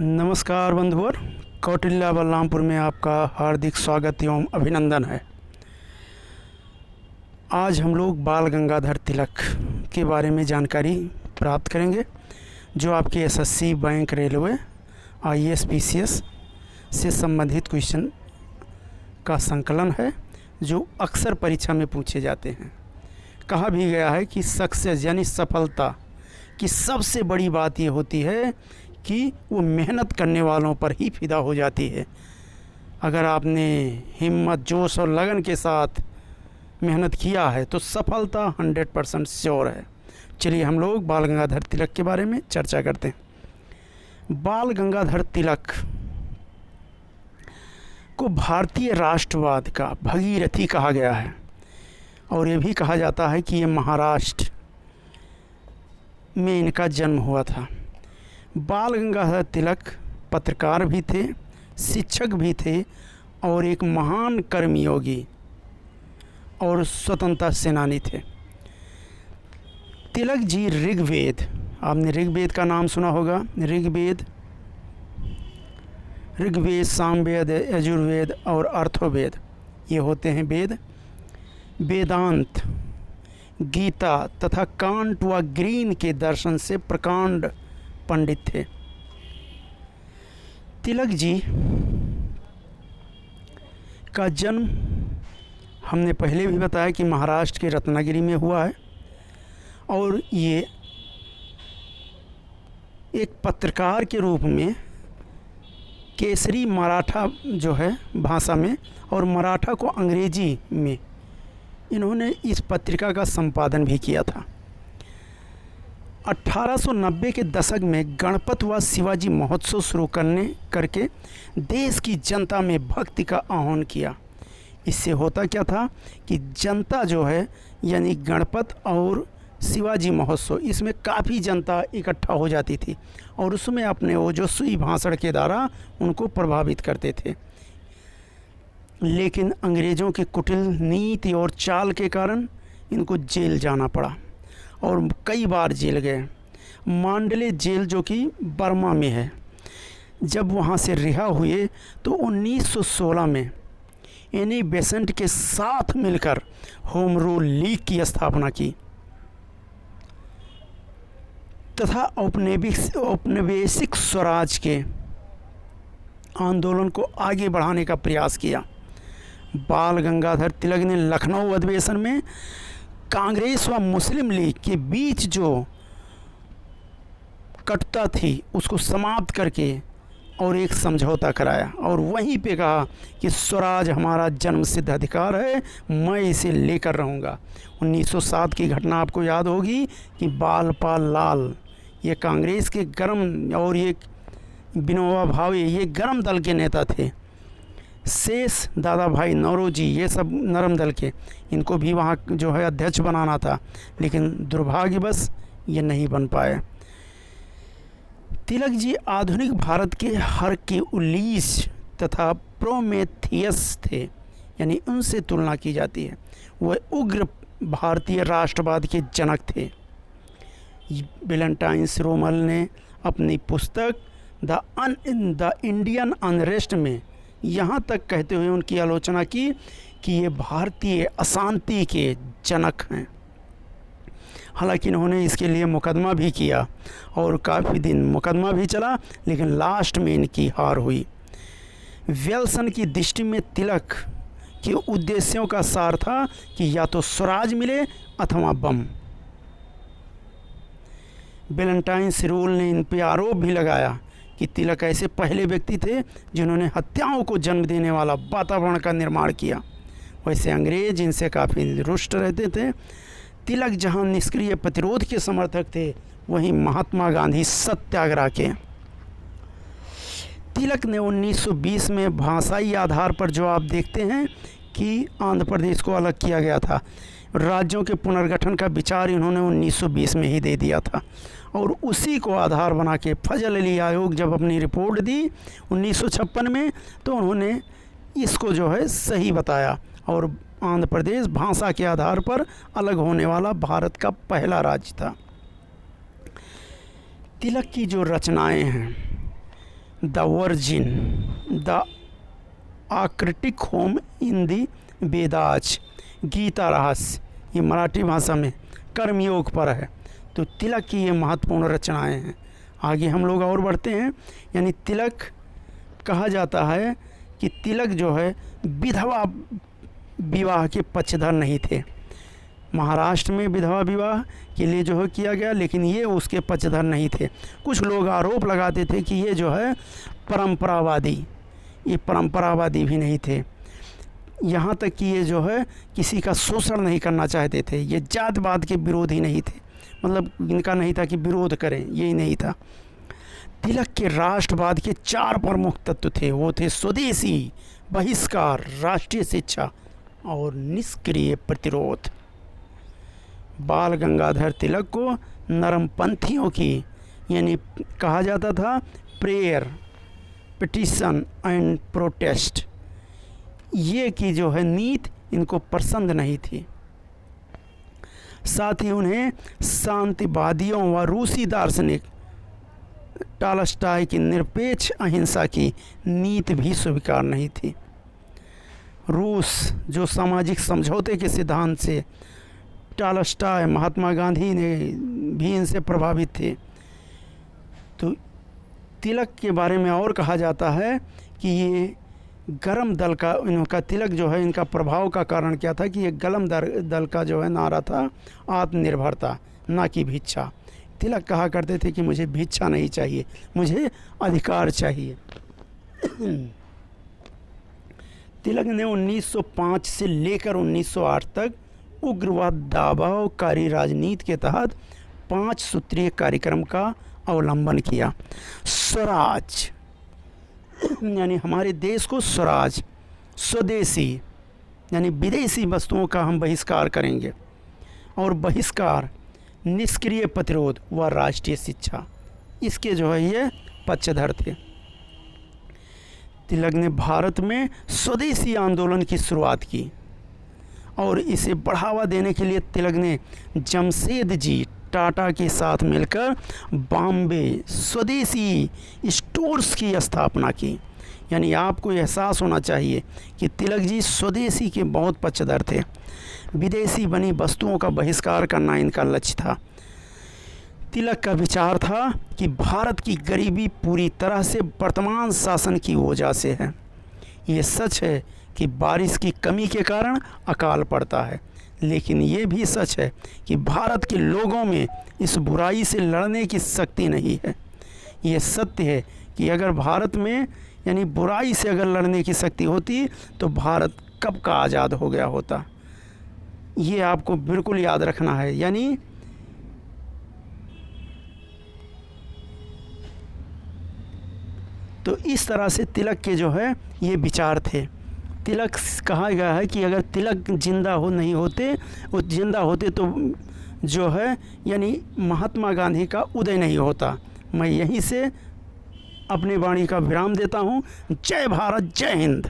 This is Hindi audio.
नमस्कार बंधुवर, कौटिल्य बलरामपुर में आपका हार्दिक स्वागत एवं अभिनंदन है। आज हम लोग बाल गंगाधर तिलक के बारे में जानकारी प्राप्त करेंगे, जो आपके SSC, bank, railway, IAS, PCS से संबंधित क्वेश्चन का संकलन है, जो अक्सर परीक्षा में पूछे जाते हैं। कहा भी गया है कि सक्सेस यानी सफलता की सबसे बड़ी बात ये होती है कि वो मेहनत करने वालों पर ही फिदा हो जाती है। अगर आपने हिम्मत, जोश और लगन के साथ मेहनत किया है तो सफलता 100% श्योर है। चलिए हम लोग बाल गंगाधर तिलक के बारे में चर्चा करते हैं। बाल गंगाधर तिलक को भारतीय राष्ट्रवाद का भगीरथी कहा गया है, और ये भी कहा जाता है कि ये महाराष्ट्र में इनका जन्म हुआ था। बाल गंगाधर तिलक पत्रकार भी थे, शिक्षक भी थे और एक महान कर्मयोगी और स्वतंत्रता सेनानी थे। तिलक जी ऋग्वेद, आपने ऋग्वेद का नाम सुना होगा। ऋग्वेद, सामवेद, यजुर्वेद और अर्थोवेद, ये होते हैं वेद। वेदांत, गीता तथा कांट व ग्रीन के दर्शन से प्रकांड पंडित थे। तिलक जी का जन्म हमने पहले भी बताया कि महाराष्ट्र के रत्नागिरी में हुआ है, और ये एक पत्रकार के रूप में केसरी मराठा जो है भाषा में और मराठा को अंग्रेजी में इन्होंने इस पत्रिका का संपादन भी किया था। 1890 के दशक में गणपत व शिवाजी महोत्सव शुरू करके देश की जनता में भक्ति का आह्वान किया। इससे होता क्या था कि जनता जो है यानी गणपत और शिवाजी महोत्सव, इसमें काफ़ी जनता इकट्ठा हो जाती थी और उसमें अपने वो जो सुई भाषण के द्वारा उनको प्रभावित करते थे। लेकिन अंग्रेज़ों की कुटिल नीति और चाल के कारण इनको जेल जाना पड़ा और कई बार जेल गए। मांडले जेल जो कि बर्मा में है, जब वहाँ से रिहा हुए तो 1916 में एनी बेसेंट के साथ मिलकर होम रूल लीग की स्थापना की तथा औपनिवेशिक स्वराज के आंदोलन को आगे बढ़ाने का प्रयास किया। बाल गंगाधर तिलक ने लखनऊ अधिवेशन में कांग्रेस व मुस्लिम लीग के बीच जो कटुता थी उसको समाप्त करके और एक समझौता कराया, और वहीं पे कहा कि स्वराज हमारा जन्मसिद्ध अधिकार है, मैं इसे लेकर रहूँगा। 1907 की घटना आपको याद होगी कि बाल पाल लाल ये कांग्रेस के गरम और ये विनोबा भावे ये गरम दल के नेता थे। शेष दादा भाई नौरोजी ये सब नरम दल के, इनको भी वहाँ जो है अध्यक्ष बनाना था, लेकिन दुर्भाग्यवश ये नहीं बन पाए। तिलक जी आधुनिक भारत के हरक्यूलिस तथा प्रोमेथियस थे, यानी उनसे तुलना की जाती है। वह उग्र भारतीय राष्ट्रवाद के जनक थे। वैलेंटाइन रोमल ने अपनी पुस्तक द इंडियन अनरेस्ट में यहाँ तक कहते हुए उनकी आलोचना की कि ये भारतीय अशांति के जनक हैं। हालांकि इन्होंने इसके लिए मुकदमा भी किया और काफ़ी दिन मुकदमा भी चला, लेकिन लास्ट में इनकी हार हुई। वेल्सन की दृष्टि में तिलक के उद्देश्यों का सार था कि या तो स्वराज मिले अथवा बम। वैलेंटाइन रोमल ने इन पर आरोप भी लगाया कि तिलक ऐसे पहले व्यक्ति थे जिन्होंने हत्याओं को जन्म देने वाला वातावरण का निर्माण किया। वैसे अंग्रेज इनसे काफ़ी रुष्ट रहते थे। तिलक जहां निष्क्रिय प्रतिरोध के समर्थक थे, वहीं महात्मा गांधी सत्याग्रह के। तिलक ने 1920 में भाषाई आधार पर जो आप देखते हैं कि आंध्र प्रदेश को अलग किया गया था, राज्यों के पुनर्गठन का विचार इन्होंने 1920 में ही दे दिया था, और उसी को आधार बना के फजल अली आयोग जब अपनी रिपोर्ट दी 1956 में, तो उन्होंने इसको जो है सही बताया, और आंध्र प्रदेश भाषा के आधार पर अलग होने वाला भारत का पहला राज्य था। तिलक की जो रचनाएं हैं the virgin, the Arctic home in the Vedas, Gita Rahasya, ये मराठी भाषा में कर्मयोग पर है। तो तिलक की ये महत्वपूर्ण रचनाएं हैं। आगे हम लोग और बढ़ते हैं। यानी तिलक कहा जाता है कि तिलक जो है विधवा विवाह के पक्षधर नहीं थे। महाराष्ट्र में विधवा विवाह के लिए जो है किया गया, लेकिन ये उसके पक्षधर नहीं थे। कुछ लोग आरोप लगाते थे कि ये जो है परंपरावादी, ये परंपरावादी भी नहीं थे। यहाँ तक कि ये जो है किसी का शोषण नहीं करना चाहते थे। ये जातवाद के विरोधी नहीं थे, मतलब इनका नहीं था कि विरोध करें, यही नहीं था। तिलक के राष्ट्रवाद के 4 प्रमुख तत्व थे। वो थे स्वदेशी, बहिष्कार, राष्ट्रीय शिक्षा और निष्क्रिय प्रतिरोध। बाल गंगाधर तिलक को नरमपंथियों की, यानी कहा जाता था प्रेयर, पिटिशन एंड प्रोटेस्ट, ये की जो है नीति इनको पसंद नहीं थी। साथ ही उन्हें शांतिवादियों व रूसी दार्शनिक टॉलस्टॉय की निरपेक्ष अहिंसा की नीति भी स्वीकार नहीं थी। रूस जो सामाजिक समझौते के सिद्धांत से, टॉलस्टॉय, महात्मा गांधी ने भी इनसे प्रभावित थे। तो तिलक के बारे में और कहा जाता है कि ये गरम दल का, इनका तिलक जो है इनका प्रभाव का कारण क्या था कि ये गरम दल का जो है नारा था आत्मनिर्भरता, ना कि भिक्षा। तिलक कहा करते थे कि मुझे भिक्षा नहीं चाहिए, मुझे अधिकार चाहिए। तिलक ने 1905 से लेकर 1908 तक उग्रवाद दबावकारी राजनीति के तहत 5 सूत्रीय कार्यक्रम का अवलंबन किया। स्वराज, यानी हमारे देश को स्वराज, स्वदेशी यानी विदेशी वस्तुओं का हम बहिष्कार करेंगे, और बहिष्कार, निष्क्रिय प्रतिरोध व राष्ट्रीय शिक्षा, इसके जो है ये पक्षधर थे। तिलक ने भारत में स्वदेशी आंदोलन की शुरुआत की और इसे बढ़ावा देने के लिए तिलक ने जमशेदजी टाटा के साथ मिलकर बॉम्बे स्वदेशी स्टोर्स की स्थापना की। यानी आपको एहसास होना चाहिए कि तिलक जी स्वदेशी के बहुत पक्षधर थे। विदेशी बनी वस्तुओं का बहिष्कार करना इनका लक्ष्य था। तिलक का विचार था कि भारत की गरीबी पूरी तरह से वर्तमान शासन की वजह से है। ये सच है कि बारिश की कमी के कारण अकाल पड़ता है, लेकिन ये भी सच है कि भारत के लोगों में इस बुराई से लड़ने की शक्ति नहीं है। ये सत्य है कि अगर भारत में यानी बुराई से अगर लड़ने की शक्ति होती तो भारत कब का आज़ाद हो गया होता। ये आपको बिल्कुल याद रखना है। यानी तो इस तरह से तिलक के जो है ये विचार थे। तिलक कहा गया है कि अगर तिलक जिंदा नहीं होते, वो जिंदा होते तो जो है यानी महात्मा गांधी का उदय नहीं होता। मैं यहीं से अपनी वाणी का विराम देता हूँ। जय भारत, जय हिंद।